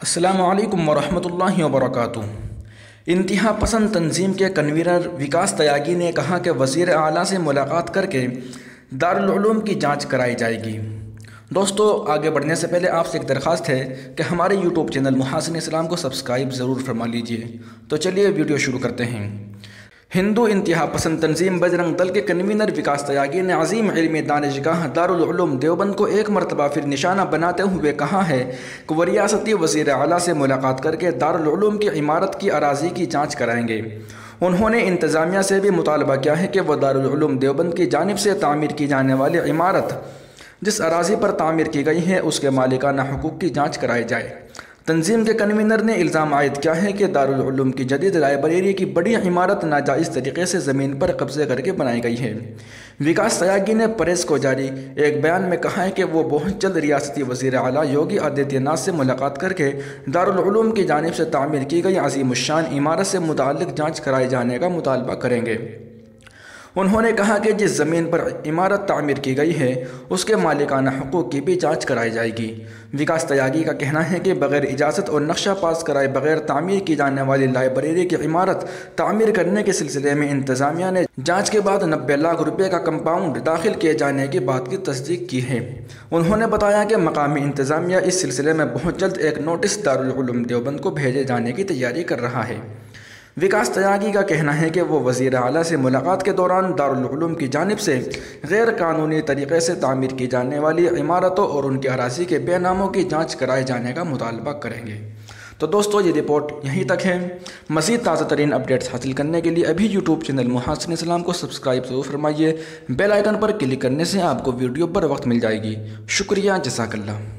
अस्सलामु अलैकुम वरहमतुल्लाहि वबरकातुहू। इंतहा पसंद तंजीम के कन्वीनर विकास त्यागी ने कहा कि वज़ीर आला से मुलाकात करके दारुल उलूम की जांच कराई जाएगी। दोस्तों, आगे बढ़ने से पहले आपसे एक दरख्वास्त है कि हमारे यूट्यूब चैनल मुहासिन इस्लाम को सब्सक्राइब ज़रूर फरमा लीजिए। तो चलिए वीडियो शुरू करते हैं। हिंदू इंतहा पसंद तंजीम बजरंग दल के कन्वीनर विकास त्यागी ने अजीम इल्मी दानिशगाह दारुल उलोम देवबंद को एक मरतबा फिर निशाना बनाते हुए कहा है कि वह रियासती वज़ीर आला से मुलाकात करके दारुल उलूम की इमारत की अराज़ी की जाँच कराएंगे। उन्होंने इंतज़ामिया से भी मुतालबा किया है कि वह दारुल उलूम देवबंद की जानिब से तामीर की जाने वाली इमारत जिस अराज़ी पर तामीर की गई है उसके मालिकाना हुकूक की जाँच कराई जाए। तंजीम के कन्वीनर ने इल्ज़ाम आयद किया है कि दारुल उलूम की जदीद लाइब्रेरी की बड़ी इमारत नाजायज़ तरीके से ज़मीन पर कब्ज़े करके बनाई गई है। विकास त्यागी ने प्रेस को जारी एक बयान में कहा है कि वो बहुत जल्द रियासती वज़ीर आला योगी आदित्यनाथ से मुलाकात करके दारुल उलूम की जानिब से तामीर की गई अज़ीमुश्शान इमारत से मुताल्लिक़ जाँच कराए जाने का मुतालबा करेंगे। उन्होंने कहा कि जिस ज़मीन पर इमारत तामीर की गई है उसके मालिकाना हुकूक की भी जांच कराई जाएगी। विकास त्यागी का कहना है कि बग़ैर इजाज़त और नक्शा पास कराए बग़ैर तामीर की जाने वाली लाइब्रेरी की इमारत तामीर करने के सिलसिले में इंतज़ामिया ने जांच के बाद 90 लाख रुपये का कंपाउंड दाखिल किए जाने की बात की तस्दीक की है। उन्होंने बताया कि मकामी इंतज़ामिया इस सिलसिले में बहुत जल्द एक नोटिस दारुल उलूम देवबंद को भेजे जाने की तैयारी कर रहा है। विकास त्यागी का कहना है कि वो वज़ीर आला से मुलाकात के दौरान दारुल उलूम की जानिब से गैर कानूनी तरीक़े से तामीर की जाने वाली इमारतों और उनकी अराज़ी के बेनामों की जांच कराए जाने का मुतालबा करेंगे। तो दोस्तों, ये रिपोर्ट यहीं तक है। मज़ीद ताज़ा तरीन अपडेट्स हासिल करने के लिए अभी यूट्यूब चैनल मुहासिन इस्लाम को सब्सक्राइब ज़रूर फरमाइए। बेल आइकन पर क्लिक करने से आपको वीडियो पर वक्त मिल जाएगी। शुक्रिया, जज़ाकल्लाह।